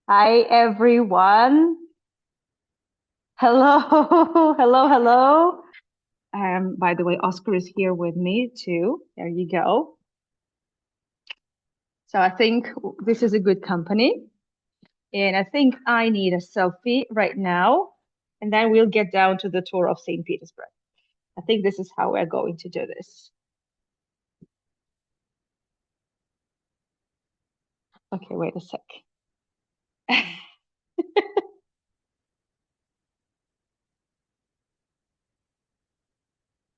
Hi, everyone. Hello, hello, hello. By the way, Oscar is here with me too. There you go. So I think this is a good company, and I think I need a selfie right now, and then we'll get down to the tour of Saint Petersburg. I think this is how we're going to do this. Okay, wait a sec.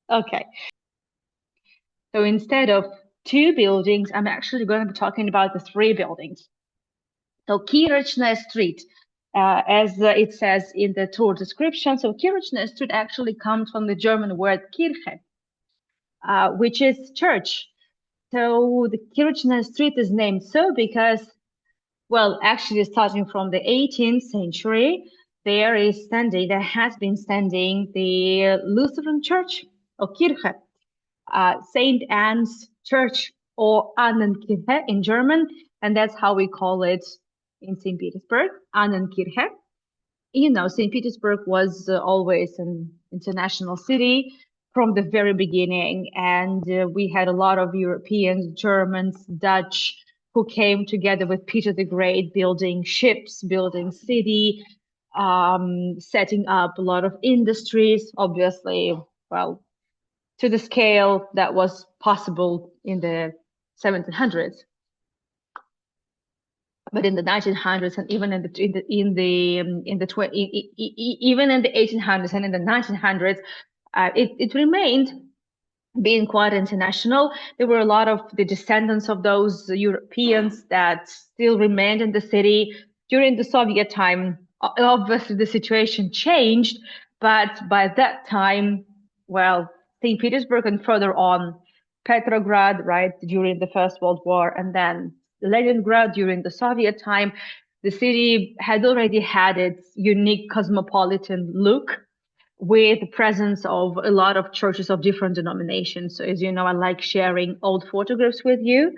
Okay, so instead of two buildings, I'm actually going to be talking about the three buildings. So Kirochnaya Street, as it says in the tour description, so Kirochnaya Street actually comes from the German word Kirche, which is church. So the Kirochnaya Street is named so because, well, actually starting from the 18th century, there has been standing the Lutheran Church or Kirche, Saint Anne's Church or Annenkirche in German, and that's how we call it in St. Petersburg, Annenkirche. You know, St. Petersburg was always an international city from the very beginning, and we had a lot of Europeans, Germans, Dutch, who came together with Peter the Great, building ships, building city, setting up a lot of industries, obviously, well, to the scale that was possible in the 1700s. But in the 1900s and even even in the 1800s and in the 1900s, it remained being quite international. There were a lot of the descendants of those Europeans that still remained in the city during the Soviet time. Obviously, the situation changed, but by that time, well, St. Petersburg and further on, Petrograd, right, during the First World War, and then Leningrad during the Soviet time, the city had already had its unique cosmopolitan look with the presence of a lot of churches of different denominations. So as you know, I like sharing old photographs with you.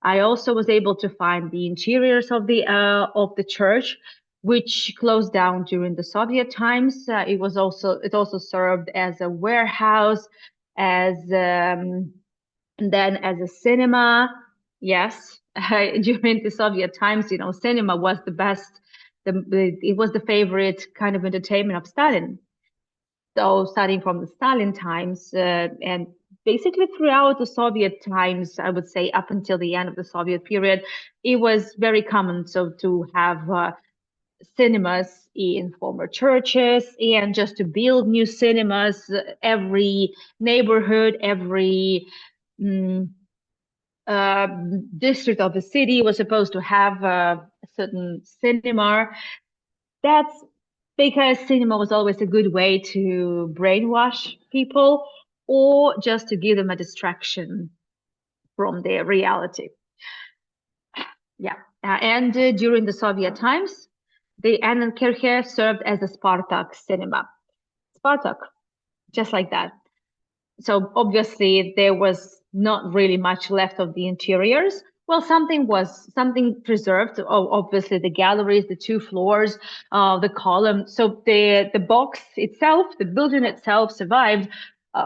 I also was able to find the interiors of the church, which closed down during the Soviet times. It also served as a warehouse, as then as a cinema. Yes, during the Soviet times, you know, cinema was the best. It was the favorite kind of entertainment of Stalin. So starting from the Stalin times and basically throughout the Soviet times, I would say up until the end of the Soviet period, it was very common so to have cinemas in former churches and just to build new cinemas. Every neighborhood, every mm, uh, district of the city was supposed to have a certain cinema. That's because cinema was always a good way to brainwash people or just to give them a distraction from their reality. Yeah. And during the Soviet times, the Annenkirche served as a Spartak cinema. Spartak, just like that. So obviously there was not really much left of the interiors. Well, something preserved. Oh, obviously the galleries, the two floors, the column. So the box itself, the building itself survived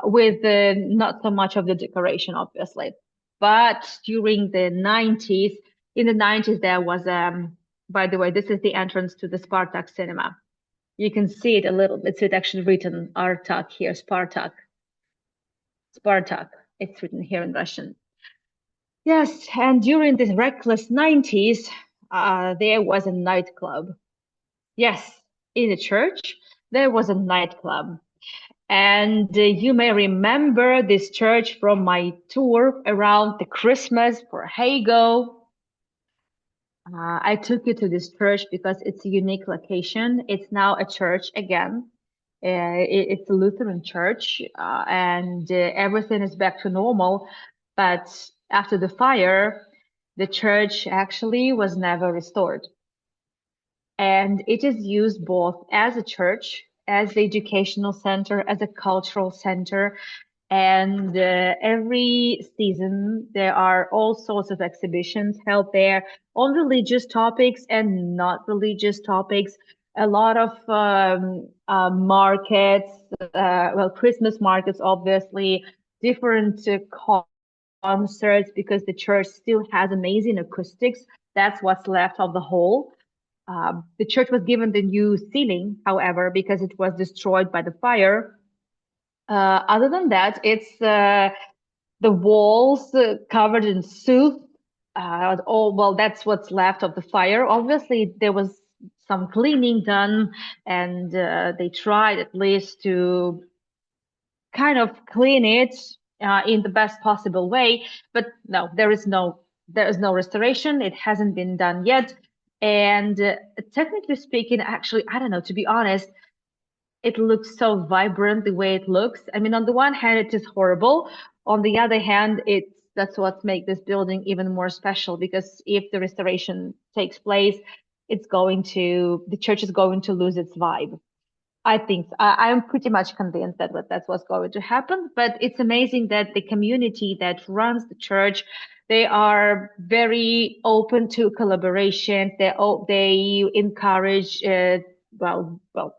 with not so much of the decoration, obviously. But during the 90s, in the 90s there was by the way, this is the entrance to the Spartak cinema. You can see it a little bit. So it's actually written Artak here, Spartak. Spartak. It's written here in Russian. Yes, and during the reckless 90s, there was a nightclub. Yes, in the church, there was a nightclub. And you may remember this church from my tour around the Christmas for Hago. I took you to this church because it's a unique location. It's now a church again. It's a Lutheran church, and everything is back to normal. But after the fire, the church actually was never restored. And it is used both as a church, as the educational center, as a cultural center, And every season, there are all sorts of exhibitions held there on religious topics and not religious topics. A lot of markets, well, Christmas markets, obviously, different concerts because the church still has amazing acoustics. That's what's left of the whole. The church was given the new ceiling, however, because it was destroyed by the fire. Other than that, it's the walls covered in soot. All well, that's what's left of the fire. Obviously, there was some cleaning done, and they tried at least to kind of clean it in the best possible way. But no, there is no restoration. It hasn't been done yet. And technically speaking, actually, I don't know. To be honest, it looks so vibrant the way it looks. I mean, on the one hand, it is horrible. On the other hand, that's what makes this building even more special because if the restoration takes place, the church is going to lose its vibe. I think so. I'm pretty much convinced that that's what's going to happen. But it's amazing that the community that runs the church, they are very open to collaboration. They encourage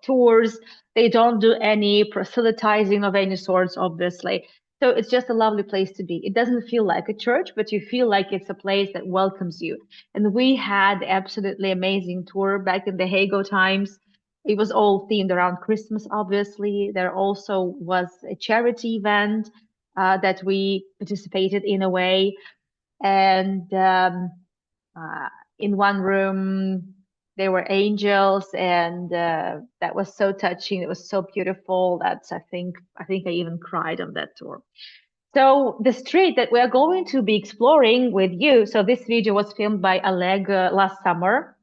tours. They don't do any proselytizing of any sorts, obviously. So it's just a lovely place to be. It doesn't feel like a church, but you feel like it's a place that welcomes you. And we had absolutely amazing tour back in the Hago times. It was all themed around Christmas, obviously. There also was a charity event that we participated in a way. And in one room, there were angels, and that was so touching. It was so beautiful that I think I even cried on that tour. So the street that we are going to be exploring with you. So this video was filmed by Oleg last summer.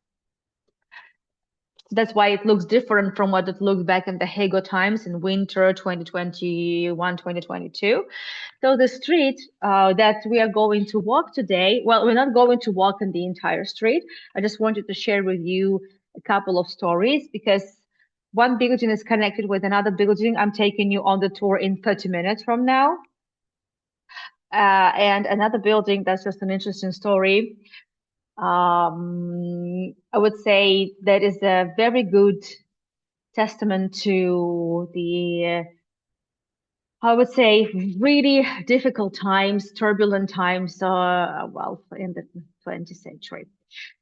That's why it looks different from what it looked back in the Hago times in winter 2021, 2022. So the street that we are going to walk today, well, we're not going to walk in the entire street. I just wanted to share with you a couple of stories because one building is connected with another building. I'm taking you on the tour in 30 minutes from now. And another building, that's just an interesting story. I would say that is a very good testament to the, I would say, really difficult times, turbulent times, well, in the 20th century.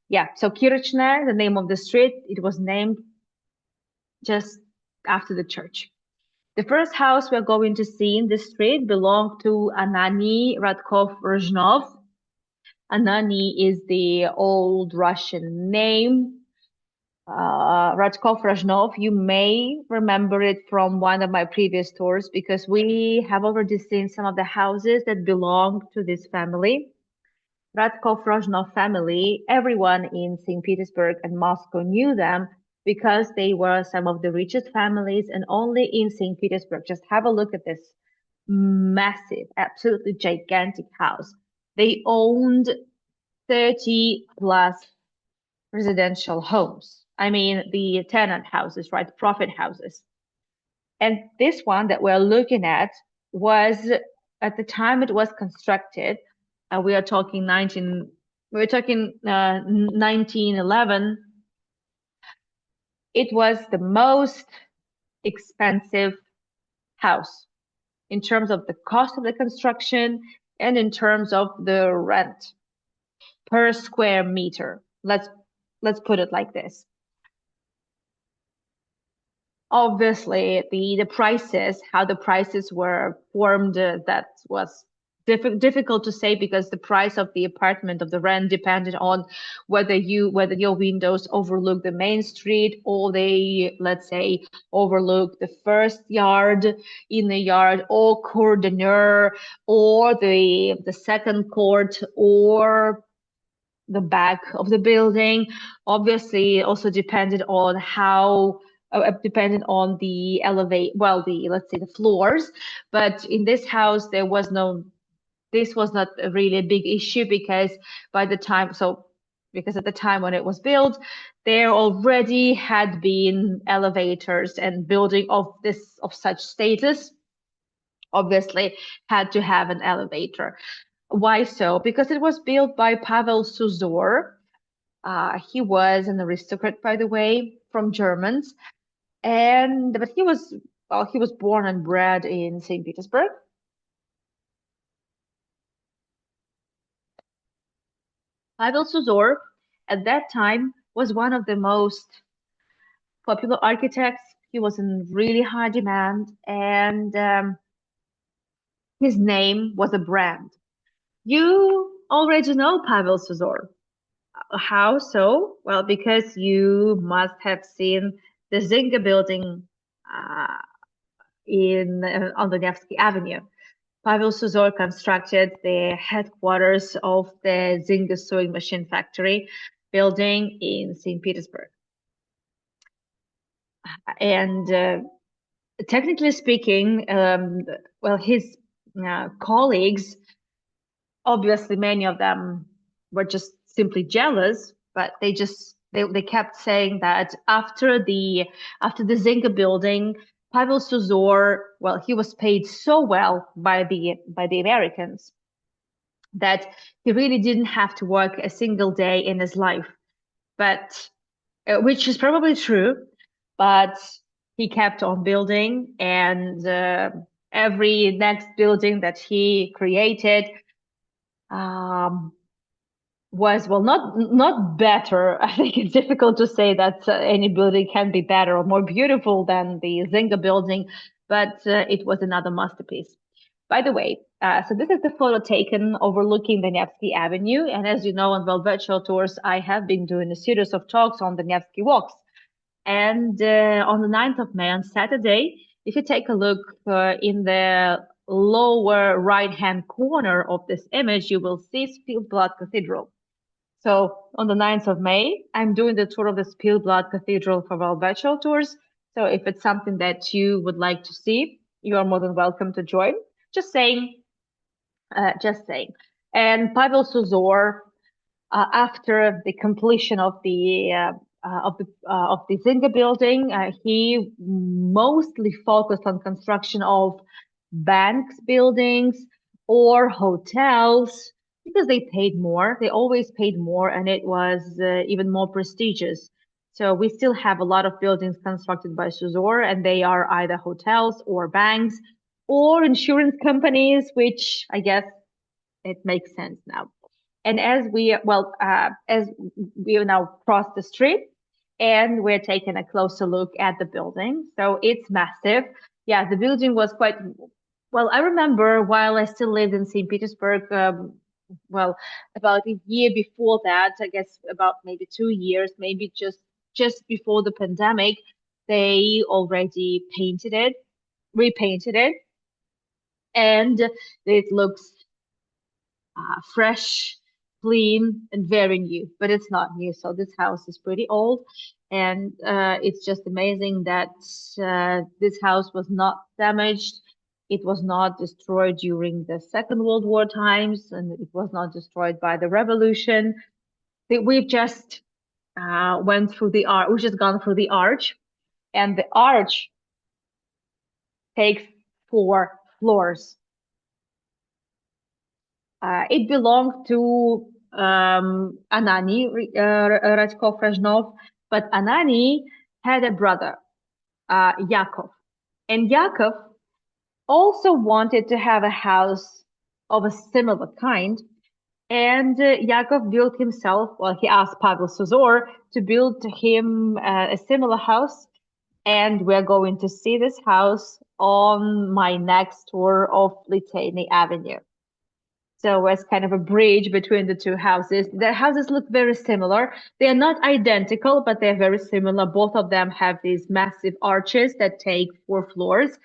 Yeah, so Kirochnaya, the name of the street, it was named just after the church. The first house we're going to see in this street belonged to Anani Radkov Rozhnov. Anani is the old Russian name. Radkov Rozhnov, you may remember it from one of my previous tours because we have already seen some of the houses that belong to this family. Radkov Rozhnov family, everyone in St. Petersburg and Moscow knew them because they were some of the richest families and only in St. Petersburg. Just have a look at this massive, absolutely gigantic house. They owned 30 plus residential homes. I mean, the tenant houses, right? Profit houses. And this one that we're looking at was at the time it was constructed, we are talking 1911. It was the most expensive house in terms of the cost of the construction and in terms of the rent per square meter. Let's put it like this. Obviously, the prices, how the prices were formed, that was difficult to say because the price of the apartment of the rent depended on whether your windows overlook the main street or they, let's say, overlook the first yard in the yard or cour d'honneur or the second court or the back of the building. Obviously, it also depended on how dependent on the let's say the floors. But in this house, this was not really a big issue because because at the time when it was built, there already had been elevators and building of such status. obviously had to have an elevator. Why so? Because it was built by Pavel Suzor. He was an aristocrat, by the way, from Germans, and but he was born and bred in Saint Petersburg. Pavel Suzor, at that time, was one of the most popular architects. He was in really high demand, and his name was a brand. You already know Pavel Suzor. How so? Well, because you must have seen the Zinga building uh, in on the Nevsky Avenue. Pavel Suzor constructed the headquarters of the Zinga sewing machine factory building in St. Petersburg. And technically speaking, well, his colleagues, obviously many of them were just simply jealous, but they kept saying that after the Zinga building, Pavel Suzor, well, he was paid so well by the Americans that he really didn't have to work a single day in his life. But which is probably true, but he kept on building, and every next building that he created um, was well not better. I think it's difficult to say that any building can be better or more beautiful than the Zinga building, but it was another masterpiece. By the way, so this is the photo taken overlooking the Nevsky Avenue, and as you know, on World Virtual Tours, I have been doing a series of talks on the Nevsky walks. And on the 9th of May, on Saturday, if you take a look in the lower right-hand corner of this image, you will see Spielblatt Cathedral. So on the 9th of May, I'm doing the tour of the Spielblatt Cathedral for World Virtual Tours. So if it's something that you would like to see, you are more than welcome to join. Just saying, just saying. And Pavel Suzor, after the completion of the Zinga building, he mostly focused on construction of banks buildings or hotels because they paid more. They always paid more, and it was even more prestigious. So we still have a lot of buildings constructed by Suzor, and they are either hotels or banks or insurance companies, which I guess it makes sense now. And as we now cross the street and we're taking a closer look at the building. So it's massive. Yeah, the building was quite, well, I remember while I still lived in St. Petersburg, well, about a year before that, I guess about maybe 2 years, maybe just before the pandemic, they already painted it, repainted it, and it looks fresh, clean, and very new, but it's not new. So this house is pretty old, and it's just amazing that this house was not damaged. It was not destroyed during the Second World War times, and it was not destroyed by the revolution. We've just went through the arch. We've just gone through the arch, and the arch takes 4 floors. It belonged to Anani Radkov Rajnov, but Anani had a brother, Yakov. And Yakov also wanted to have a house of a similar kind. And Yakov built himself, well, he asked Pavel Suzor to build him a similar house. And we're going to see this house on my next tour of Liteyny Avenue. So it's kind of a bridge between the two houses. The houses look very similar. They are not identical, but they're very similar. Both of them have these massive arches that take 4 floors,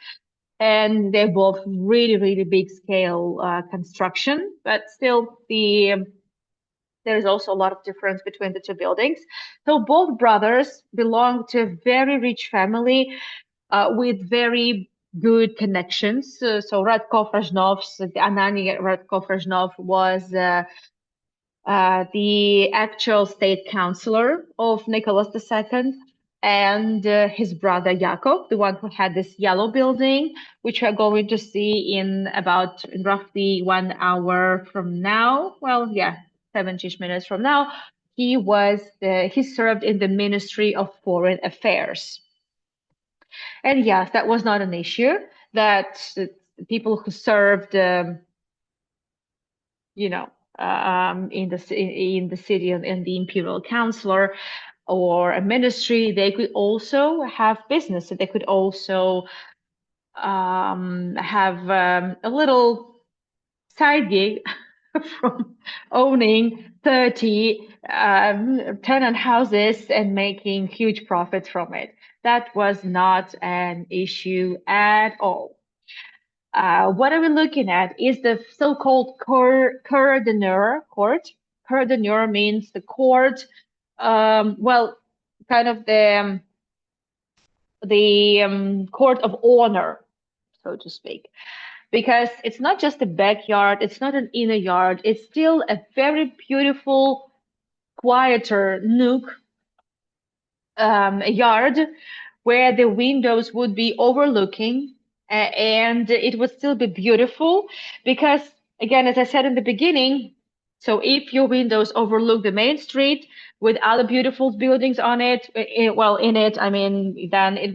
and they're both really, really big scale construction. But still, there's also a lot of difference between the two buildings. So both brothers belong to a very rich family with very good connections. So Radkov Rajnov's, Anani Radkov Rajnov was the actual state counselor of Nicholas II. and his brother Jakob, the one who had this yellow building, which we're going to see in about roughly 1 hour from now. Well, yeah, 70 minutes from now. He served in the Ministry of Foreign Affairs. And yes, that was not an issue. That the people who served, you know, in the city and in the imperial counselor or a ministry, they could also have business. They could also have a little side gig from owning 30 tenant houses and making huge profits from it. That was not an issue at all. What are we looking at is the so-called cour d'honneur court. Cour d'honneur means the court, well, kind of the court of honor, so to speak, because it's not just a backyard, it's not an inner yard, it's still a very beautiful, quieter nook, a yard where the windows would be overlooking and it would still be beautiful because, again, as I said in the beginning, so if your windows overlook the main street with other beautiful buildings on it, well, in it, I mean, then it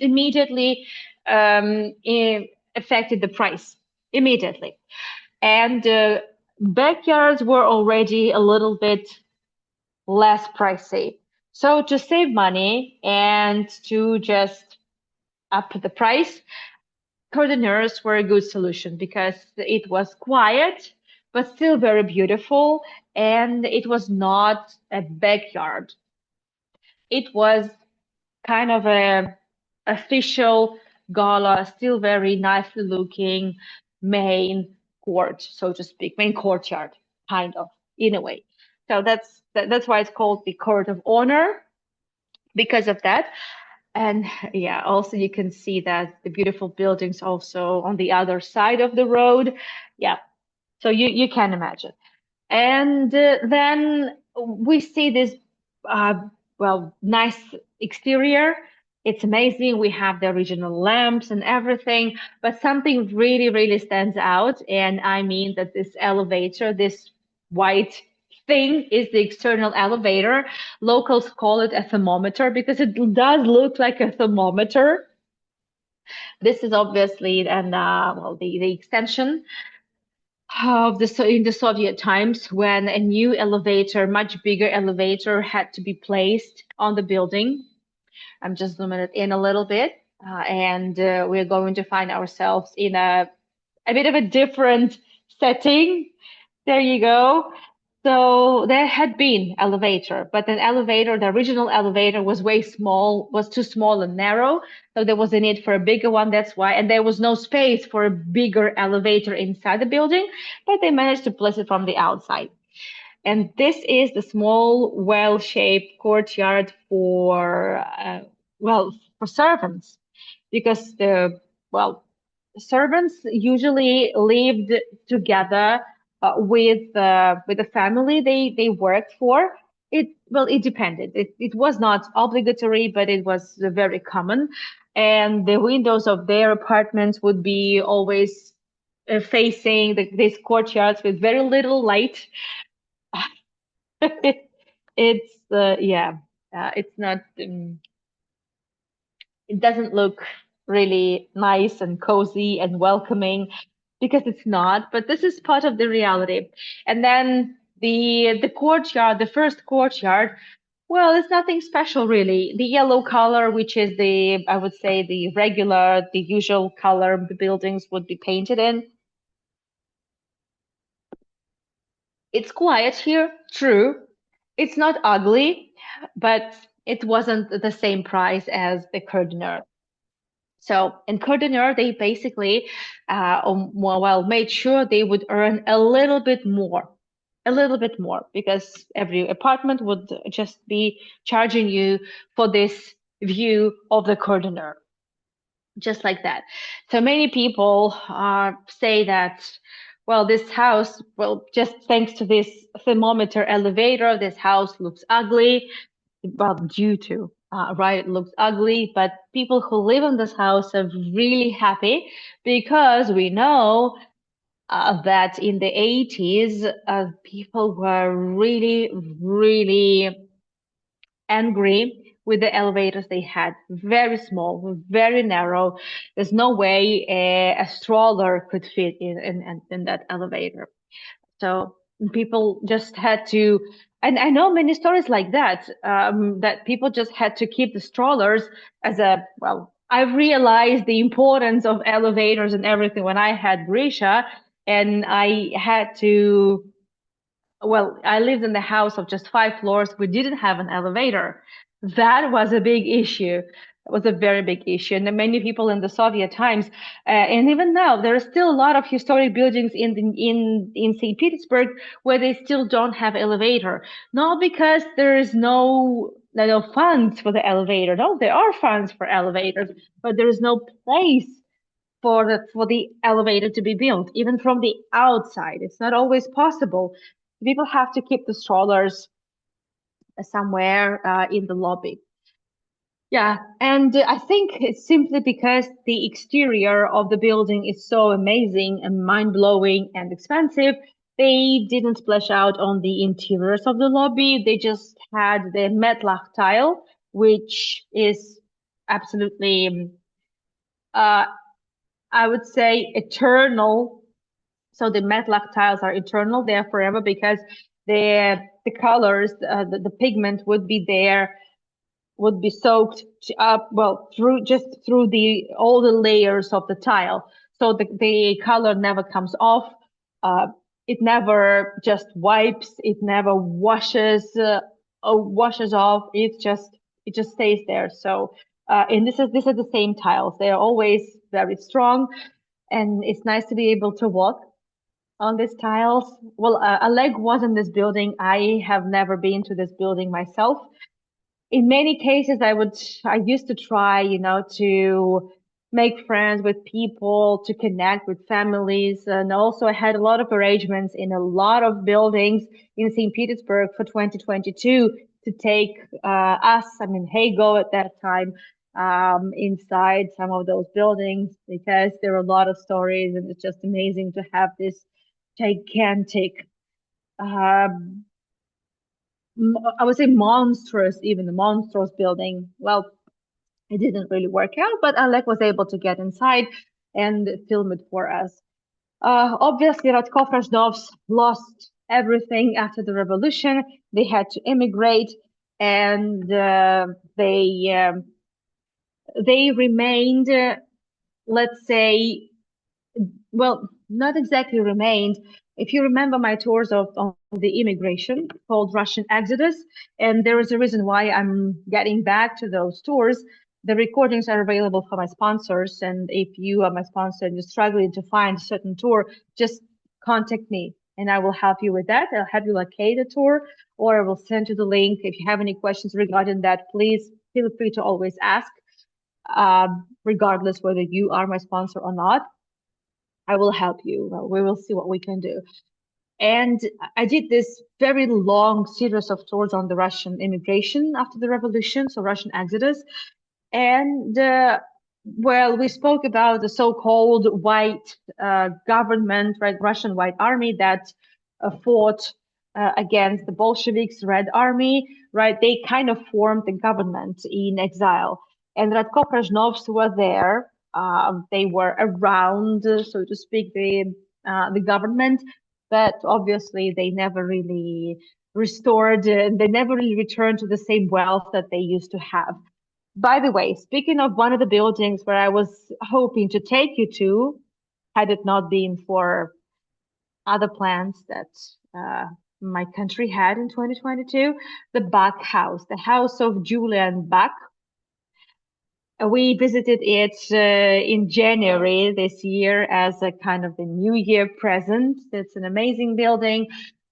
immediately affected the price immediately. And backyards were already a little bit less pricey. So to save money and to just up the price, cordoners were a good solution because it was quiet, but still very beautiful. And it was not a backyard. It was kind of a official gala, still very nicely looking main court, so to speak, main courtyard, kind of, in a way. So that's why it's called the court of honor because of that. And yeah, also you can see that the beautiful buildings also on the other side of the road. Yeah, so you can imagine. And then we see this, uh, well, nice exterior. It's amazing. We have the original lamps and everything, but something really, really stands out. And I mean that this elevator, this white thing is the external elevator. Locals call it a thermometer because it does look like a thermometer. This is obviously well, the extension of in the Soviet times when a new elevator, much bigger elevator, had to be placed on the building. I'm just zooming it in a little bit, and we're going to find ourselves in a bit of a different setting. There you go. So there had been elevator, but an elevator, the original elevator was way small, was too small and narrow. So there was a need for a bigger one. That's why, and there was no space for a bigger elevator inside the building, but they managed to place it from the outside. And this is the small, well-shaped courtyard well, for servants, because servants usually lived together with the family they worked for. It depended. It was not obligatory, but it was very common. And the windows of their apartments would be always facing these courtyards with very little light. It's yeah, it's not. It doesn't look really nice and cozy and welcoming because it's not, but this is part of the reality. And then the courtyard, the first courtyard, well, it's nothing special really. The yellow color, which is I would say the regular, the usual color the buildings would be painted in. It's quiet here, true. It's not ugly, but it wasn't the same price as the Cordonnier. So in Cordonnier, they basically, well, made sure they would earn a little bit more, because every apartment would just be charging you for this view of the Cordonnier, just like that. So many people say that, well, this house, well, just thanks to this thermometer elevator, this house looks ugly. well, due to, right, it looks ugly, but people who live in this house are really happy because we know that in the 80s, people were really, really angry with the elevators they had. Very small, very narrow. There's no way a stroller could fit in that elevator. So people just had to, and I know many stories like that, that people just had to keep the strollers as a, well, I realized the importance of elevators and everything when I had Grisha, and I had to, well, I lived in the house of just 5 floors. We didn't have an elevator. That was a big issue. It was a very big issue. And many people in the Soviet times, and even now, there are still a lot of historic buildings in Saint Petersburg where they still don't have elevator. Not because there is no funds for the elevator. No, there are funds for elevators, but there is no place for the elevator to be built, even from the outside. It's not always possible. People have to keep the strollers somewhere in the lobby. Yeah, and I think it's simply because the exterior of the building is so amazing and mind-blowing and expensive. They didn't splash out on the interiors of the lobby. They just had the metlach tile, which is absolutely, uh, I would say, eternal. So the metlach tiles are eternal; they are forever because the colors, the pigment would be there, would be soaked up, well, through the all the layers of the tile. So the color never comes off. Uh, it never just wipes. It never washes off. It just stays there. So and this is the same tiles. They are always very strong, and it's nice to be able to walk on these tiles. Well, Oleg was in this building. I have never been to this building myself. In many cases, I used to try, to make friends with people, to connect with families. And also I had a lot of arrangements in a lot of buildings in St. Petersburg for 2022 to take I mean, Go at that time, inside some of those buildings because there are a lot of stories and it's just amazing to have this gigantic, um, I would say monstrous, even the monstrous building. Well, it didn't really work out, but Alec was able to get inside and film it for us. Obviously, Radkov Rajnovs lost everything after the revolution. They had to immigrate, and they remained, let's say, well, not exactly remained. If you remember my tours of the immigration called Russian Exodus, and there is a reason why I'm getting back to those tours. The recordings are available for my sponsors, and if you are my sponsor and you're struggling to find a certain tour, just contact me and I will help you with that. I'll help you locate a tour, or I will send you the link. If you have any questions regarding that, please feel free to always ask, regardless whether you are my sponsor or not. I will help you. Well, we will see what we can do. And I did this very long series of tours on the Russian immigration after the revolution, so Russian exodus. And well, we spoke about the so-called white government, right? Russian white army that fought against the Bolsheviks, Red Army, right? They kind of formed the government in exile. And Radko Krajnovs were there. They were around, so to speak, the government, but obviously they never really restored, they never really returned to the same wealth that they used to have. By the way, speaking of one of the buildings where I was hoping to take you to, had it not been for other plans that my country had in 2022, the Bach House, the house of Julian Bach. We visited it in January this year as a kind of the New Year present. It's an amazing building.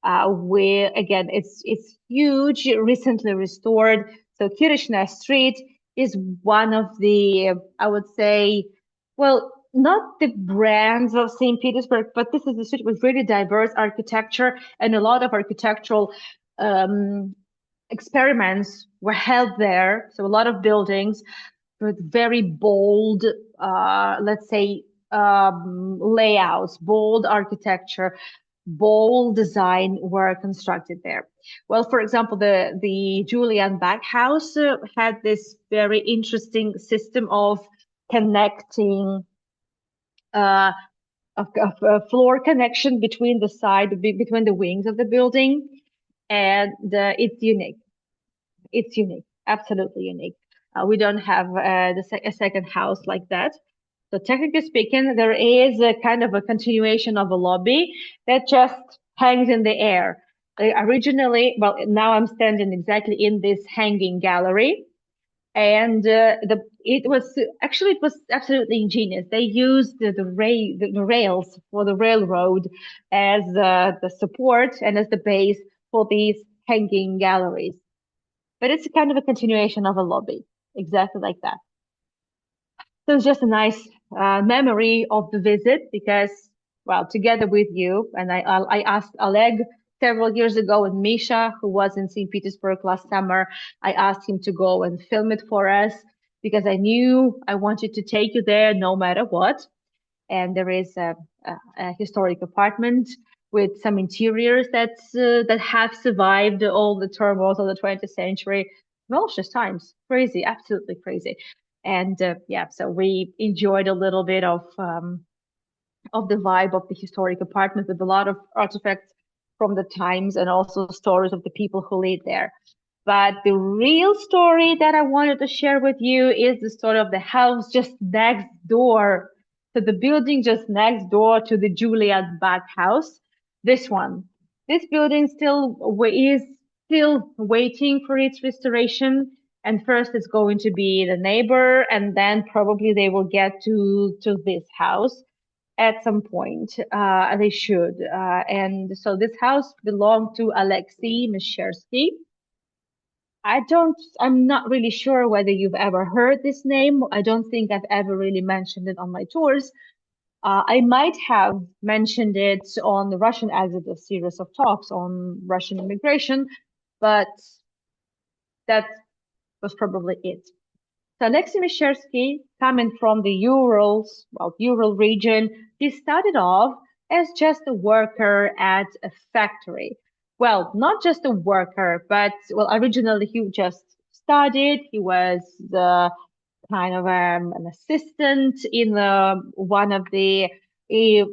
Where again, it's huge, recently restored. So Kirochnaya Street is one of the, I would say, well, not the brands of St. Petersburg, but this is a street with really diverse architecture and a lot of architectural um, experiments were held there. So a lot of buildings with very bold, let's say, layouts, bold architecture, bold design were constructed there. Well, for example, the Julian Bach house had this very interesting system of connecting uh, of a floor connection between the between the wings of the building, and it's unique. It's unique, absolutely unique. We don't have a second house like that. So technically speaking, there is a kind of a continuation of a lobby that just hangs in the air. Originally, well, now I'm standing exactly in this hanging gallery, and it was absolutely ingenious. They used the rails for the railroad as the support and as the base for these hanging galleries. But it's kind of a continuation of a lobby, exactly like that. So it's just a nice memory of the visit because, well, together with you, and I asked Oleg several years ago, and Misha, who was in St. Petersburg last summer, I asked him to go and film it for us because I knew I wanted to take you there no matter what. And there is a historic apartment with some interiors that have survived all the turmoils of the 20th century. Tumultuous times, crazy, absolutely crazy. And yeah, so we enjoyed a little bit of the vibe of the historic apartment with a lot of artifacts from the times and also stories of the people who lived there. But the real story that I wanted to share with you is the story of the house just next door. So the building just next door to the Juliet Bach house. This one. This building is still waiting for its restoration. And first it's going to be the neighbor, and then probably they will get to this house at some point. They should. And so this house belonged to Alexei Meshersky. I'm not really sure whether you've ever heard this name. I don't think I've ever really mentioned it on my tours. I might have mentioned it on the Russian Exodus series of talks on Russian immigration, but that was probably it. So Alexei Meshersky, coming from the Urals, well, Ural region, he started off as just a worker at a factory. Well, not just a worker, but well, originally he just studied. He was the kind of an assistant in one of the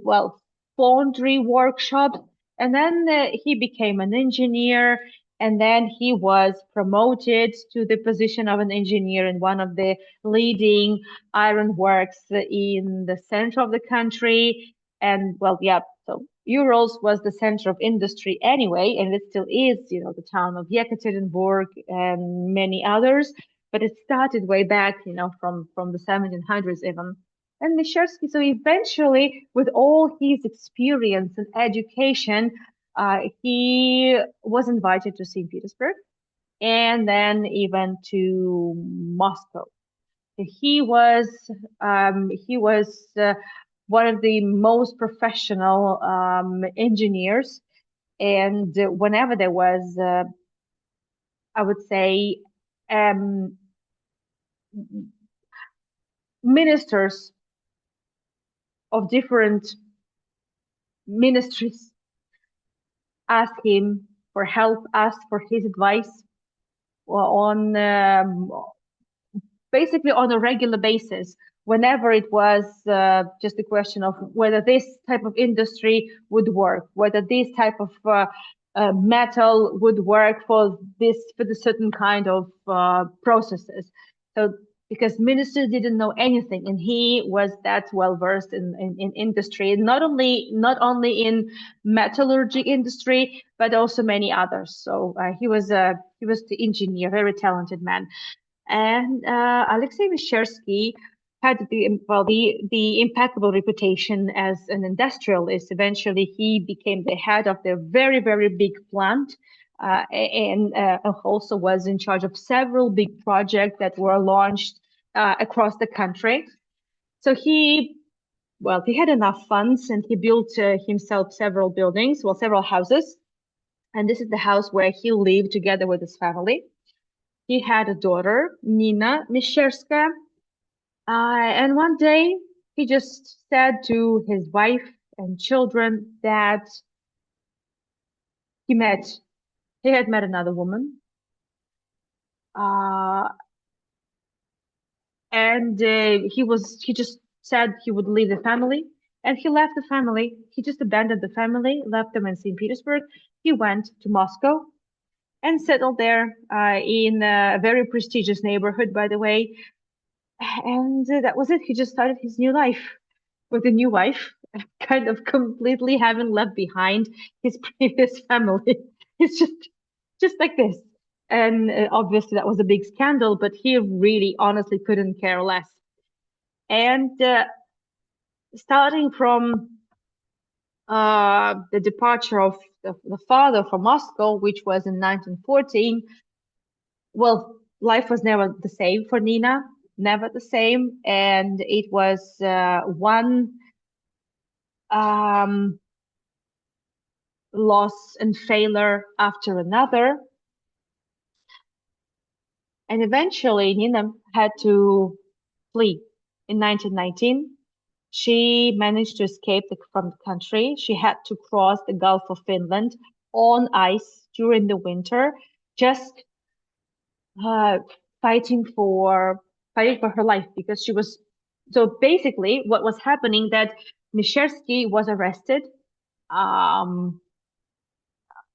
well foundry workshops, and then he became an engineer, and then he was promoted to the position of an engineer in one of the leading iron works in the center of the country. And well, yeah, so Urals was the center of industry anyway, and it still is, the town of Yekaterinburg and many others. But it started way back, from the 1700s even. And Meshersky, so eventually, with all his experience and education, he was invited to St. Petersburg and then even to Moscow. He was one of the most professional engineers, and whenever there was, I would say, um, ministers of different ministries asked him for help, asked for his advice on basically on a regular basis. Whenever it was just a question of whether this type of industry would work, whether this type of metal would work for the certain kind of processes. So because ministers didn't know anything, and he was that well versed in industry, not only in metallurgy industry, but also many others. So he was the engineer, very talented man. And Alexei Meshersky had the impeccable reputation as an industrialist. Eventually, he became the head of the very, very big plant, and also was in charge of several big projects that were launched across the country. So he had enough funds, and he built himself several buildings, well, several houses. And this is the house where he lived together with his family. He had a daughter, Nina Misherska, and one day he just said to his wife and children that he met, he had met another woman, uh, and he just said he would leave the family, and he left the family. He just abandoned the family, left them in St. Petersburg. He went to Moscow and settled there in a very prestigious neighborhood, by the way. And that was it. He just started his new life with a new wife, kind of completely having left behind his previous family. It's just like this. And obviously that was a big scandal, but he really honestly couldn't care less. And starting from the departure of the father from Moscow, which was in 1914, well, life was never the same for Nina, never the same. And it was one um, loss and failure after another. And eventually, Nina had to flee. In 1919, she managed to escape from the country. She had to cross the Gulf of Finland on ice during the winter, just uh, fighting for her life because she was. So basically, what was happening that Mishersky was arrested um,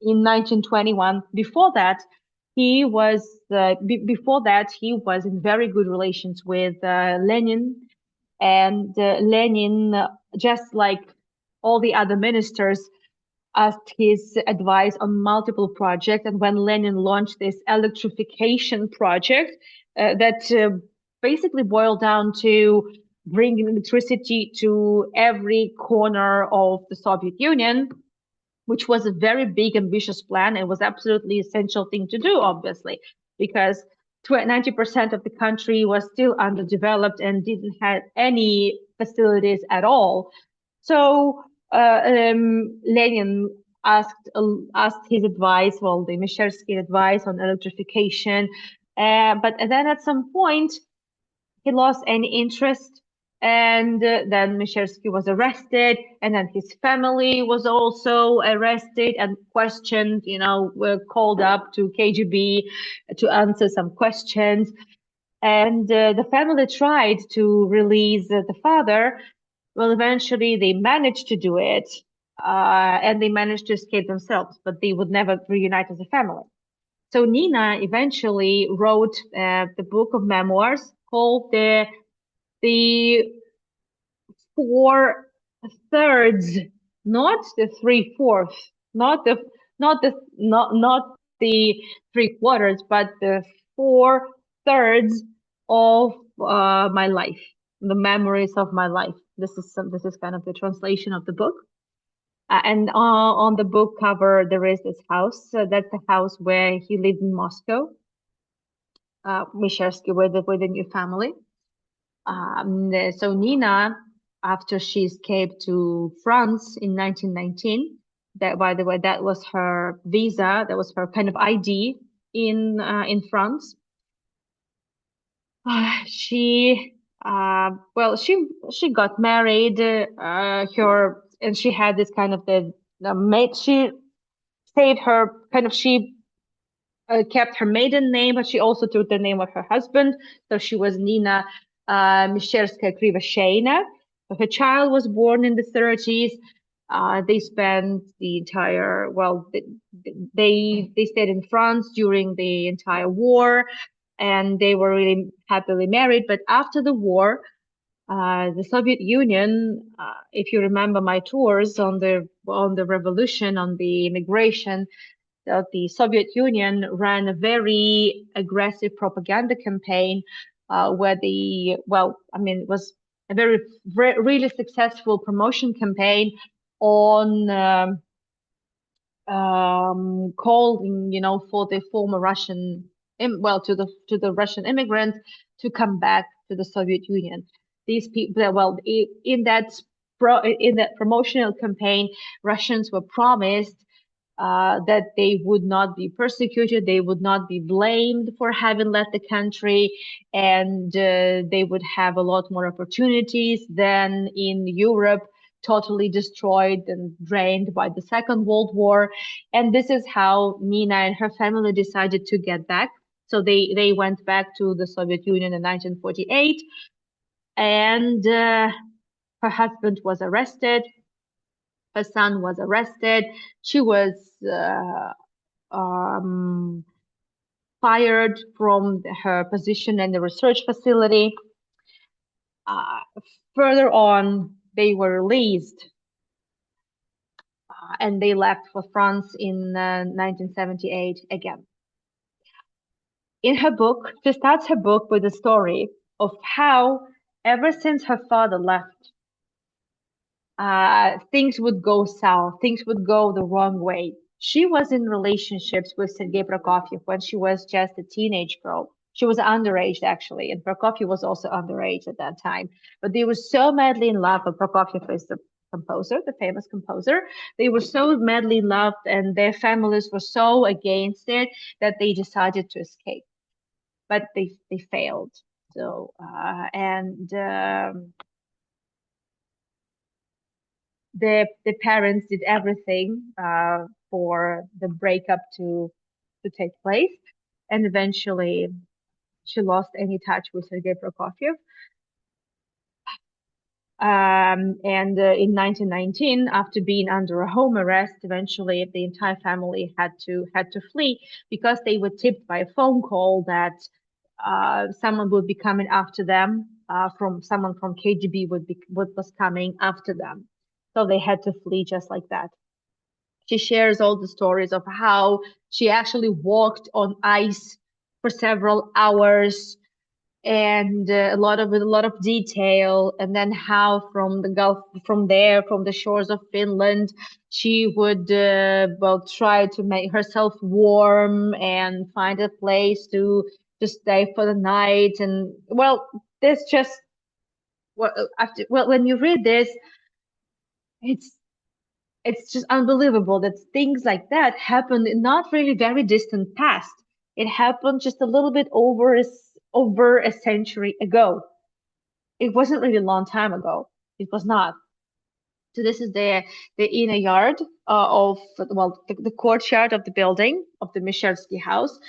in 1921. Before that he was in very good relations with Lenin, and Lenin, just like all the other ministers, asked his advice on multiple projects. And when Lenin launched this electrification project, that basically boiled down to bringing electricity to every corner of the Soviet Union, which was a very big, ambitious plan. It was absolutely essential thing to do, obviously, because 90% of the country was still underdeveloped and didn't have any facilities at all. So Lenin asked his advice, well, the Mishersky advice on electrification, but then at some point he lost any interest. And then Mishersky was arrested, and then his family was also arrested and questioned, were called up to KGB to answer some questions. And the family tried to release the father. Well, eventually they managed to do it, and they managed to escape themselves, but they would never reunite as a family. So Nina eventually wrote the book of memoirs called the four thirds, not the three fourths, not the three quarters, but the four thirds of my life, the memories of my life. This is kind of the translation of the book. And on the book cover, there is this house. That's the house where he lived in Moscow, Mishersky, with a new family. So Nina, after she escaped to France in 1919, that, by the way, that was her visa, that was her kind of ID in France. She got married. And she had this kind of the maid. She saved her kind of she kept her maiden name, but she also took the name of her husband. So she was Nina Misherska Krivosheina. Her child was born in the 30s. They spent the entire, they stayed in France during the entire war, and they were really happily married. But after the war, the Soviet Union, if you remember my tours on the revolution, on the immigration, the Soviet Union ran a very aggressive propaganda campaign where it was a really successful promotion campaign on calling, for the former Russian, to the Russian immigrants to come back to the Soviet Union. These people, in that promotional campaign, Russians were promised that they would not be persecuted, they would not be blamed for having left the country, and they would have a lot more opportunities than in Europe, totally destroyed and drained by the Second World War. And this is how Nina and her family decided to get back. So they went back to the Soviet Union in 1948, and her husband was arrested. Her son was arrested. She was um, fired from her position in the research facility. Uh, Further on, they were released and they left for France in 1978 again. In her book, she starts her book with a story of how, ever since her father left, things would go south, things would go the wrong way. She was in relationships with Sergei Prokofiev when she was just a teenage girl. She was underage, actually, and Prokofiev was also underage at that time. But they were so madly in love, and Prokofiev is the composer, the famous composer. They were so madly in love, and their families were so against it that they decided to escape. But they failed. So, and the parents did everything for the breakup to take place, and eventually she lost any touch with Sergei Prokofiev. And in 1919, after being under a home arrest, eventually the entire family had to flee because they were tipped by a phone call that someone would be coming after them. From someone from KGB was coming after them, so they had to flee just like that. She shares all the stories of how she actually walked on ice for several hours, and a lot of detail, and then how from the Gulf, from the shores of Finland, she would try to make herself warm and find a place to stay for the night. And well, this just when you read this, it's it's just unbelievable that things like that happened in not really very distant past. It happened just a little bit over a century ago. It wasn't really a long time ago. It was not. So this is the inner yard of the courtyard of the building of the Mishelsky house.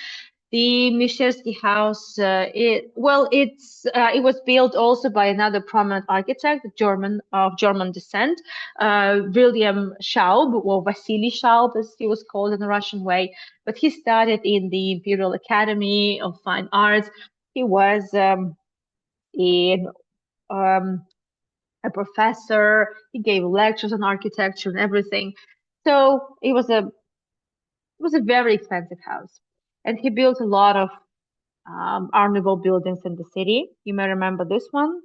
The Mishelsky house, it was built also by another prominent architect, German of German descent, William Schaub, or Vasily Schaub, as he was called in the Russian way. But he studied in the Imperial Academy of Fine Arts. He was in a professor. He gave lectures on architecture and everything. So it was a very expensive house, and he built a lot of Art Nouveau buildings in the city. You may remember this one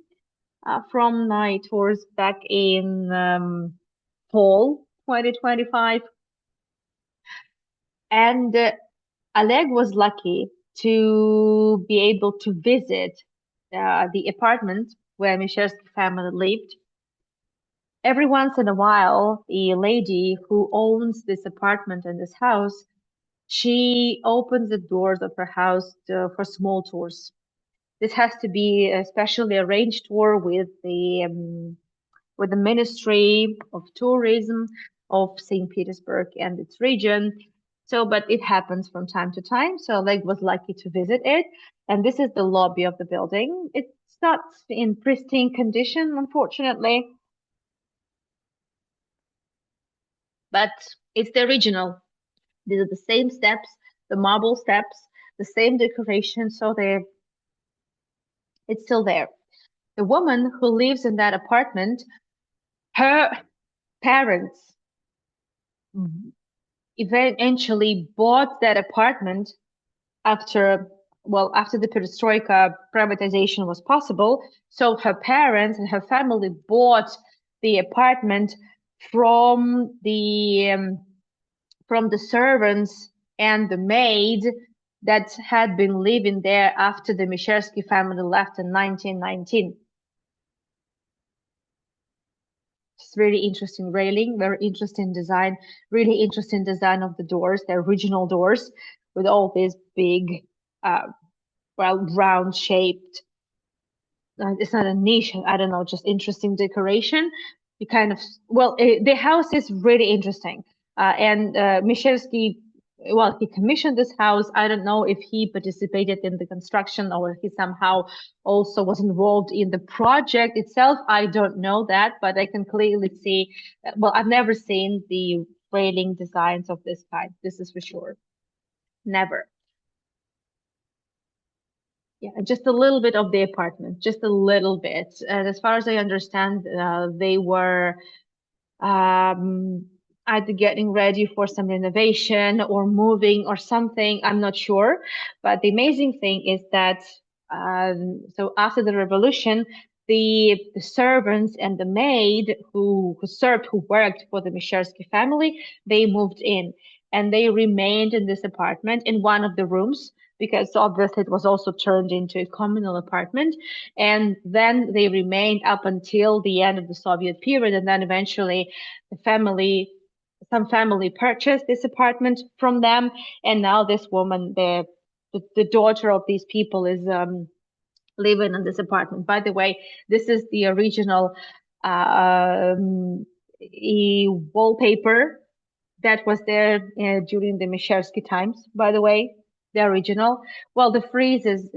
from my tours back in fall 2025. And Oleg was lucky to be able to visit the apartment where Mishelsky family lived. Every once in a while, the lady who owns this apartment and this house, she opens the doors of her house for small tours. This has to be a specially arranged tour with the Ministry of Tourism of Saint Petersburg and its region. So, but it happens from time to time. So Oleg was lucky to visit it. And this is the lobby of the building. It's not in pristine condition, unfortunately, but it's the original. These are the same steps, the marble steps, the same decoration. So it's still there. The woman who lives in that apartment, her parents eventually bought that apartment after after the perestroika, privatization was possible. So her parents and her family bought the apartment from the servants and the maid that had been living there after the Mishelsky family left in 1919. It's really interesting railing, very interesting design, really interesting design of the doors, the original doors with all these big, well, round shaped, it's not a niche, I don't know, just interesting decoration. You kind of, well, the house is really interesting. And Michalski, well, he commissioned this house. I don't know if he participated in the construction or he somehow also was involved in the project itself. I don't know that, but I can clearly see, well, I've never seen the railing designs of this kind. This is for sure. Never. Yeah, just a little bit of the apartment, just a little bit. And as far as I understand, they were um, either getting ready for some renovation or moving or something. I'm not sure. But the amazing thing is that so after the revolution, the servants and the maid who served, who worked for the Mishersky family, they moved in and they remained in this apartment in one of the rooms because obviously it was also turned into a communal apartment. And then they remained up until the end of the Soviet period. And then eventually the family, some family purchased this apartment from them. And now this woman, the daughter of these people is living in this apartment. By the way, this is the original wallpaper that was there during the Mishersky times, by the way, the original. Well, the frieze is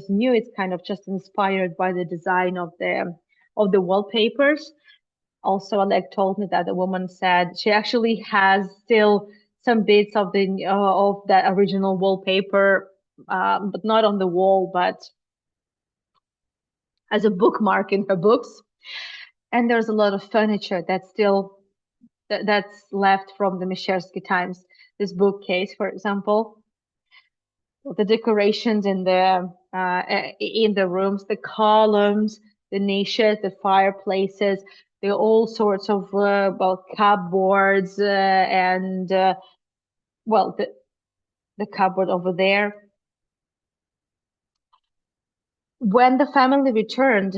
new. It's kind of just inspired by the design of the wallpapers. Also, Oleg told me that the woman said she actually has still some bits of that original wallpaper, but not on the wall, but as a bookmark in her books. And there's a lot of furniture that's left from the Mishersky times. This bookcase, for example, the decorations in the rooms, the columns, the niches, the fireplaces, the all sorts of well cupboards and well the cupboard over there. When the family returned,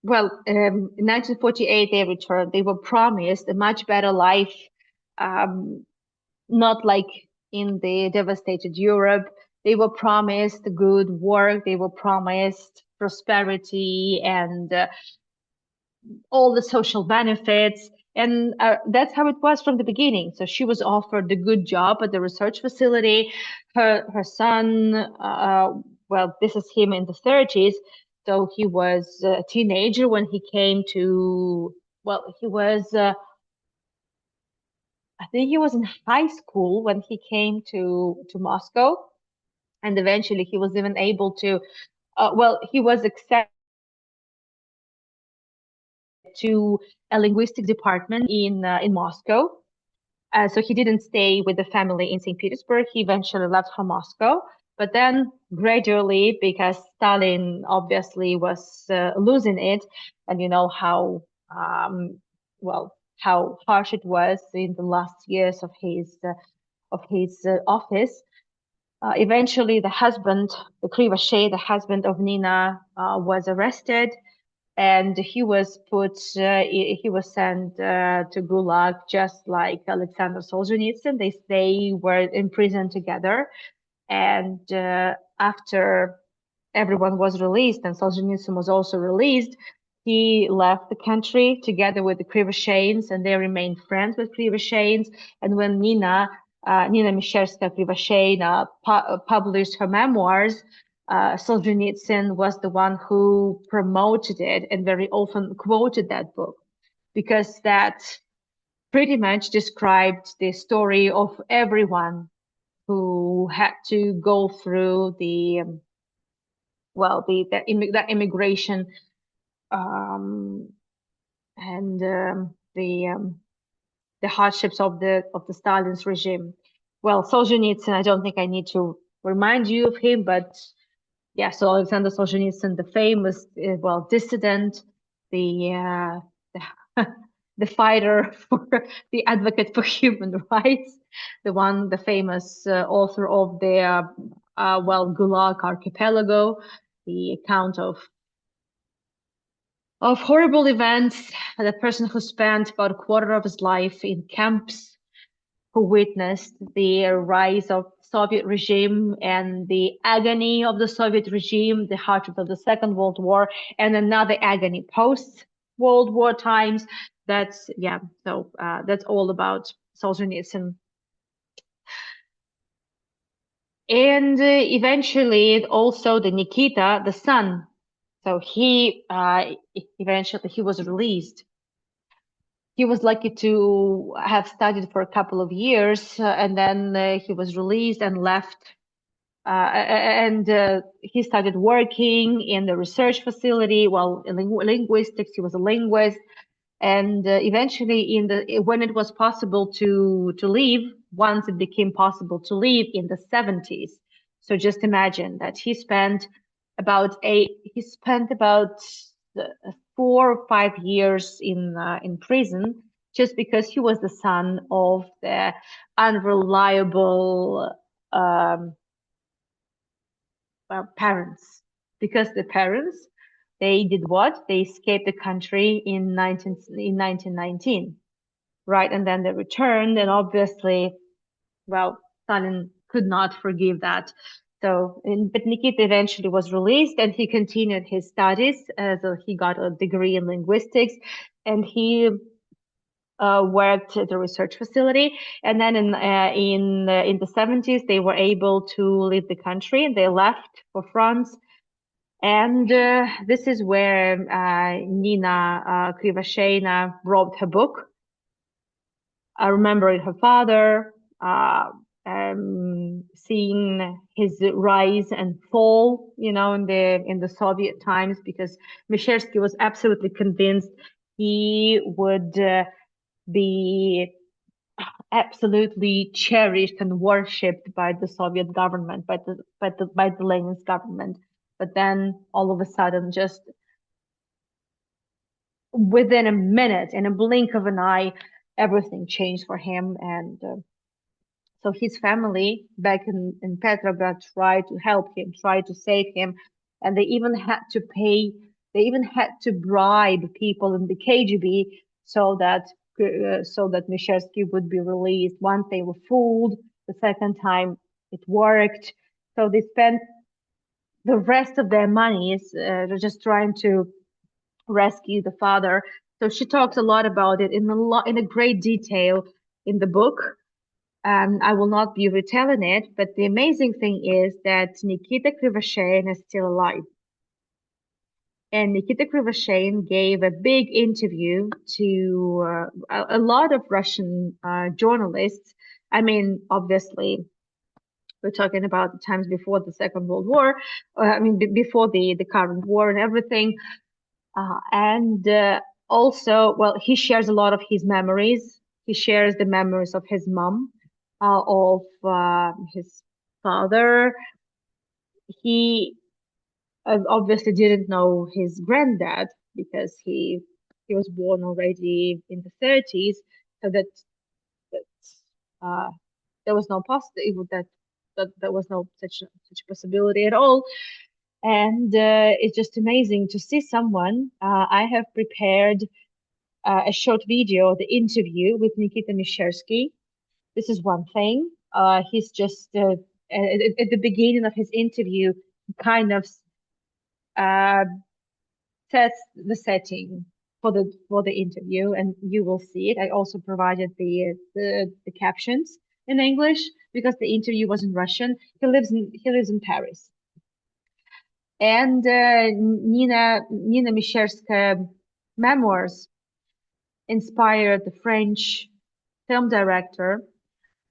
well, in 1948 they returned. They were promised a much better life, um, not like in the devastated Europe. They were promised good work. They were promised prosperity and all the social benefits. And that's how it was from the beginning. So she was offered a good job at the research facility. Her son, well, this is him in the 30s. So he was a teenager when he came to, well, he was, I think he was in high school when he came to Moscow. And eventually he was even able to, well, he was accepted to a linguistic department in Moscow. So he didn't stay with the family in Saint Petersburg. He eventually left for Moscow, but then gradually, because Stalin obviously was losing it, and you know how well how harsh it was in the last years of his office. Eventually, the husband, the Krivoshay, the husband of Nina, was arrested and he was he was sent to Gulag just like Alexander Solzhenitsyn. They were in prison together, and after everyone was released and Solzhenitsyn was also released, he left the country together with the Krivosheins, and they remained friends with Krivosheins. And when Nina Misherska Krivosheina published her memoirs, Solzhenitsyn was the one who promoted it and very often quoted that book because that pretty much described the story of everyone who had to go through the immigration um, and the hardships of the Stalin's regime. Well, Solzhenitsyn, I don't think I need to remind you of him, but yeah, so Alexander Solzhenitsyn, the famous, well, dissident, the the fighter for the advocate for human rights, the famous author of the well, Gulag Archipelago, the account of of horrible events. The person who spent about a quarter of his life in camps, who witnessed the rise of Soviet regime and the agony of the Soviet regime, the hardship of the Second World War, and another agony post World War times. That's yeah. So that's all about Solzhenitsyn. And eventually, also the Nikita, the son. So he eventually he was released. He was lucky to have studied for a couple of years, and then he was released and left. And he started working in the research facility. Well, in linguistics, he was a linguist. And eventually, when it was possible to leave, once it became possible to leave in the 70s. So just imagine that he spent about 4 or 5 years in prison just because he was the son of the unreliable um, parents. Because the parents, they did what? They escaped the country in 1919, right? And then they returned, and obviously, well, Stalin could not forgive that. So, but Nikita eventually was released, and he continued his studies. He got a degree in linguistics, and he worked at the research facility. And then in the 70s, they were able to leave the country, and they left for France. And this is where Nina Krivashena wrote her book, remembering her father, seeing his rise and fall, in the Soviet times, because Mishelsky was absolutely convinced he would be absolutely cherished and worshipped by the Soviet government, by the Lenin's government. But then all of a sudden, just within a minute, in a blink of an eye, everything changed for him. And so his family back in Petrograd tried to help him, tried to save him. And they even had to bribe people in the KGB so that Mishelsky would be released. Once they were fooled, the second time it worked. So they spent the rest of their monies just trying to rescue the father. So she talks a lot about it in a great detail in the book. I will not be retelling it, but the amazing thing is that Nikita Krivoshein is still alive. And Nikita Krivoshein gave a big interview to a lot of Russian journalists. I mean, obviously, we're talking about the times before the Second World War. Before the current war and everything. And also, well, he shares a lot of his memories. He shares the memories of his mom, of his father. He obviously didn't know his granddad because he was born already in the 30s, so that there was no possibility that there was no such possibility at all. And it's just amazing to see someone. I have prepared a short video, the interview with Nikita Mishelsky. This is one thing. He's just at the beginning of his interview, kind of uh, sets the setting for the interview, and you will see it. I also provided the captions in English because the interview was in Russian. He lives in Paris. And Nina Mishelsky's memoirs inspired the French film director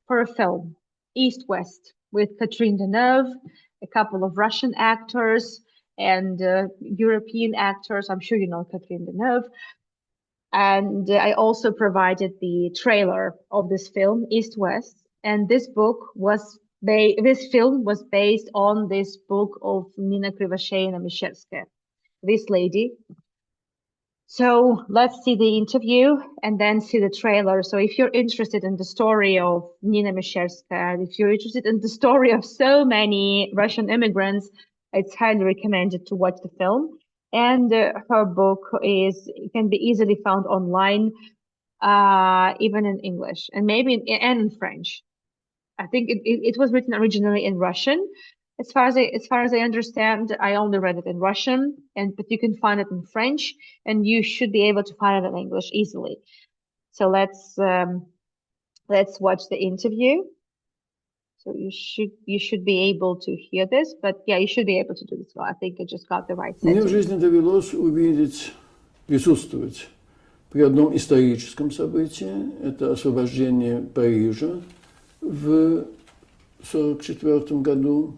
for a film, East West, with Catherine Deneuve, a couple of Russian actors, and European actors. I'm sure you know Catherine Deneuve. And I also provided the trailer of this film, East West. And this film was based on this book of Nina Krivosheina Mishelsky, this lady. So let's see the interview and then see the trailer. So if you're interested in the story of Nina Mishelsky, if you're interested in the story of so many Russian immigrants, it's highly recommended to watch the film. And her book can be easily found online, even in English and maybe in French. I think it was written originally in Russian. As far as I understand, I only read it in Russian, but you can find it in French, and you should be able to find it in English easily. So let's watch the interview. So you should be able to hear this, but yeah, you should be able to do this. Well, I think I just got the right setting. Мне в жизни довелось увидеть, присутствовать при одном историческом событии. Это освобождение Парижа в 1944 году.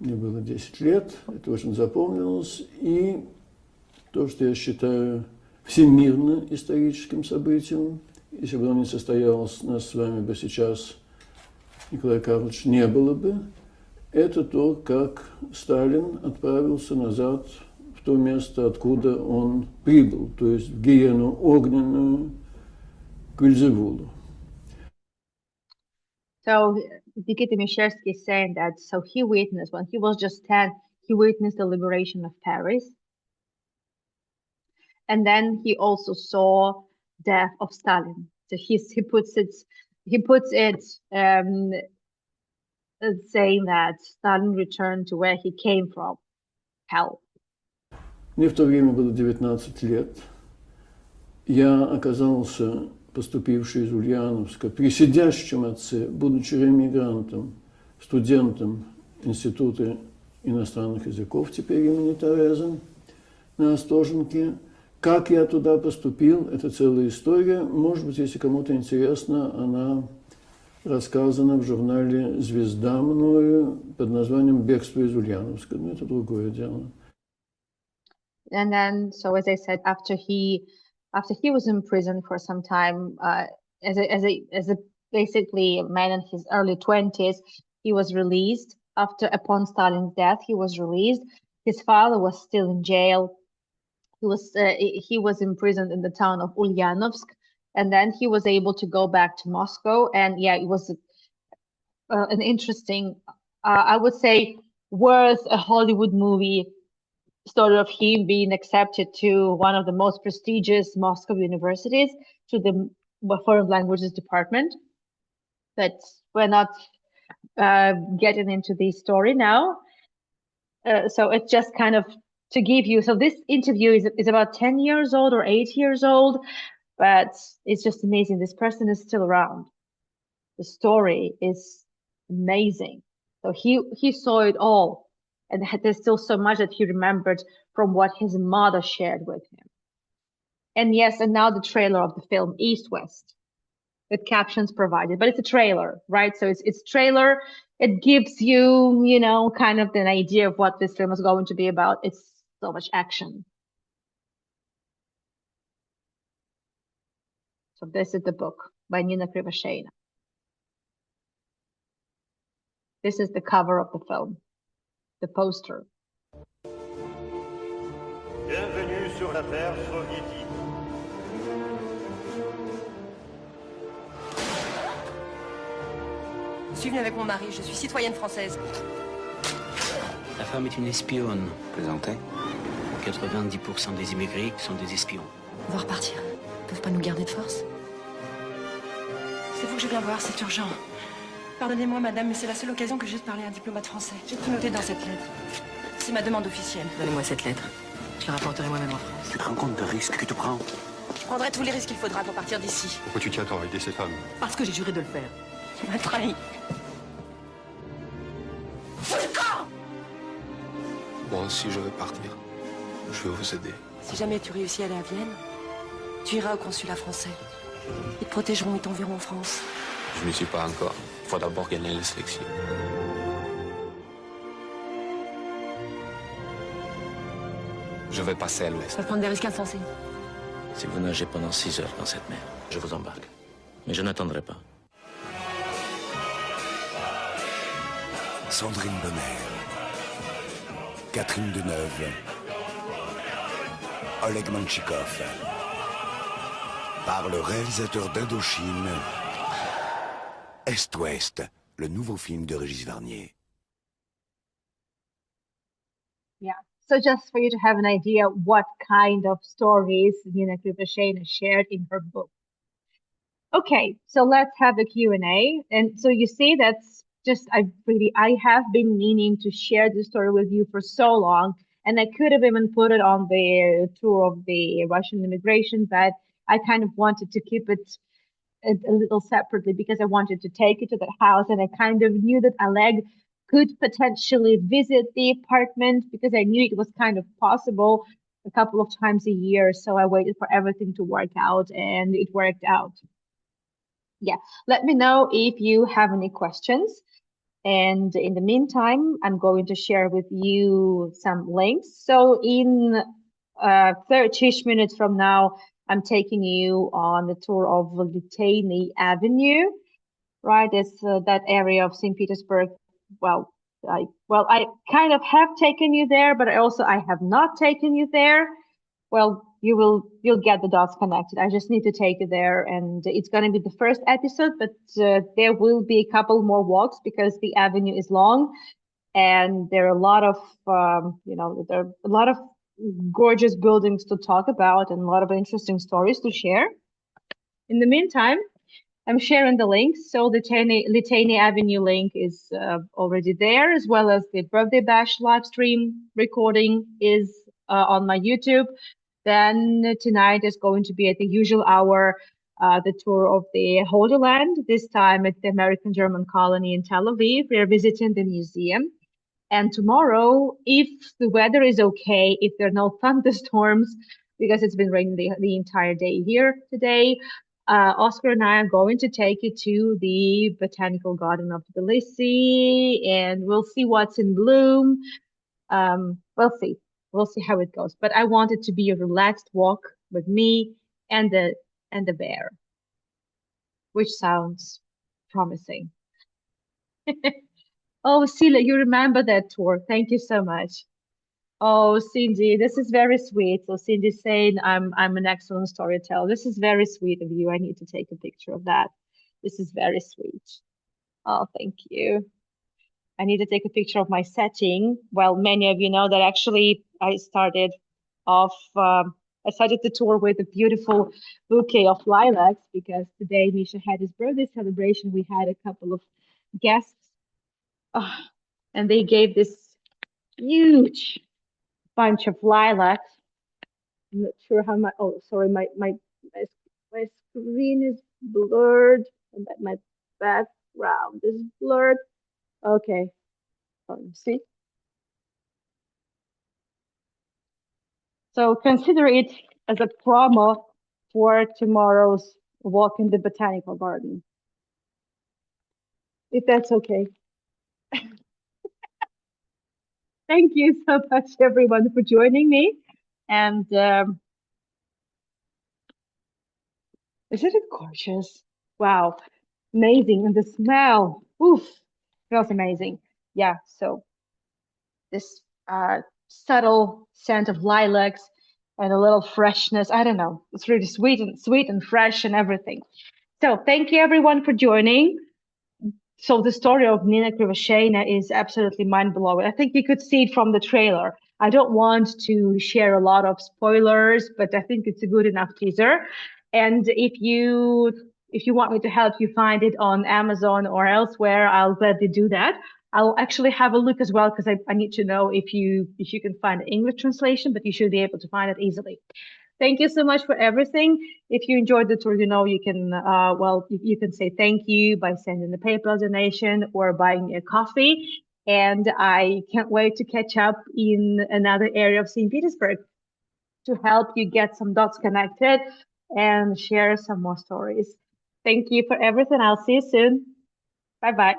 Мне было 10 лет, это очень запомнилось. И то, что я считаю всемирно историческим событием, если бы оно не состоялось, нас с вами бы сейчас, Николай Карлович, не было бы, это то, как Сталин отправился назад в то место, откуда он прибыл, то есть в гиену огненную, к Вельзевулу. So Nikita Mishevsky is saying that he witnessed, when he was just 10, he witnessed the liberation of Paris. And then he also saw death of Stalin. So he puts it saying that Stalin returned to where he came from, hell. Мне в то время было 19 лет. Я оказался, поступивший из Ульяновска, при сидящем отце, будучи ремигрантом, студентом Института иностранных языков, теперь имени Терезы, на Остоженке. Как я туда поступил, это целая история. Может быть, если кому-то интересно, она рассказана в журнале «Звезда» мною под названием «Бегство из Ульяновска». Но это другое дело. And then, so as I said, after he was in prison for some time, as a basically a man in his early 20s, he was released. Upon Stalin's death, he was released. His father was still in jail. He was imprisoned in the town of Ulyanovsk, and then he was able to go back to Moscow. And yeah, it was an interesting, I would say, worth a Hollywood movie story of him being accepted to one of the most prestigious Moscow universities, to the foreign languages department. But we're not getting into the story now. So it's just kind of to give you, so this interview is about 10 years old or 8 years old, but it's just amazing. This person is still around. The story is amazing. So he saw it all. And there's still so much that he remembered from what his mother shared with him. And yes, and now the trailer of the film East West, with captions provided, but it's a trailer, right? So it's trailer. It gives you, kind of an idea of what this film is going to be about. It's so much action. So this is the book by Nina Krivosheina. This is the cover of the film. The poster. Bienvenue sur la terre soviétique. Je suis venue avec mon mari, je suis citoyenne française. La femme est une espionne. Plaisantez. 90% des immigrés sont des espions. On va repartir. Ils peuvent pas nous garder de force. C'est vous que je viens voir, c'est urgent. Pardonnez-moi, madame, mais c'est la seule occasion que j'ai de parler à un diplomate français. J'ai tout noté dans cette lettre. C'est ma demande officielle. Donnez-moi cette lettre. Je la rapporterai moi-même en France. Tu te rends compte des risques que tu prends? Je prendrai tous les risques qu'il faudra pour partir d'ici. Pourquoi tu tiens tant à aider cette femme? Parce que j'ai juré de le faire. Tu m'as trahi. Moi aussi, je veux partir. Je veux vous aider. Si jamais tu réussis à aller à Vienne, tu iras au consulat français. Ils te protégeront et t'enverront en France. Je n'y suis pas encore. Il faut d'abord gagner les sélections. Je vais passer à l'ouest. Ça va prendre des risques insensés. Si vous nagez pendant 6 heures dans cette mer, je vous embarque. Mais je n'attendrai pas. Sandrine Bonner, Catherine Deneuve, Oleg Manchikov, par le réalisateur d'Indochine, Est-Ouest, le nouveau film de Régis Varnier. Yeah, So just for you to have an idea what kind of stories Nina Kripashena shared in her book. Okay, so let's have a Q&A. And so you see that's just, I have been meaning to share this story with you for so long. And I could have even put it on the tour of the Russian immigration, but I kind of wanted to keep it a little separately because I wanted to take it to that house. And I kind of knew that Oleg could potentially visit the apartment because I knew it was kind of possible a couple of times a year. So I waited for everything to work out and it worked out. Yeah, let me know if you have any questions. And in the meantime, I'm going to share with you some links. So in 30 minutes from now, I'm taking you on the tour of Litany Avenue, right? It's that area of St. Petersburg. Well, I kind of have taken you there, but I have not taken you there. Well, you'll get the dots connected. I just need to take you there, and it's going to be the first episode, but there will be a couple more walks because the avenue is long, and there are a lot of there are a lot of gorgeous buildings to talk about and a lot of interesting stories to share. In the meantime, I'm sharing the links. So the Litany Avenue link is already there, as well as the birthday bash live stream recording is on my YouTube. Then tonight is going to be at the usual hour, the tour of the Holy Land, this time at the American German colony in Tel Aviv. We're visiting the museum. And tomorrow, if the weather is okay, if there are no thunderstorms, because it's been raining the entire day here today, Oscar and I are going to take you to the Botanical Garden of Tbilisi, and we'll see what's in bloom. We'll see. We'll see how it goes. But I want it to be a relaxed walk with me and the bear, which sounds promising. Oh, Celia, you remember that tour. Thank you so much. Oh, Cindy, this is very sweet. So Cindy's saying I'm an excellent storyteller. This is very sweet of you. I need to take a picture of that. This is very sweet. Oh, thank you. I need to take a picture of my setting. Well, many of you know that actually I started the tour with a beautiful bouquet of lilacs because today Misha had his birthday celebration. We had a couple of guests, and they gave this huge bunch of lilacs. I'm not sure how much. Oh, sorry, my screen is blurred. My background is blurred. Okay, see. So consider it as a promo for tomorrow's walk in the botanical garden, if that's okay. Thank you so much, everyone, for joining me. And isn't it gorgeous? Wow, amazing. And the smell, oof, smells amazing. Yeah, so this subtle scent of lilacs and a little freshness. I don't know. It's really sweet and fresh and everything. So thank you everyone for joining. So the story of Nina Krivashena is absolutely mind-blowing. I think you could see it from the trailer. I don't want to share a lot of spoilers, but I think it's a good enough teaser. And if you want me to help you find it on Amazon or elsewhere, I'll gladly do that. I'll actually have a look as well because I need to know if you can find an English translation, but you should be able to find it easily. Thank you so much for everything. If you enjoyed the tour, you can, you can say thank you by sending a PayPal donation or buying me a coffee. And I can't wait to catch up in another area of St. Petersburg to help you get some dots connected and share some more stories. Thank you for everything. I'll see you soon. Bye-bye.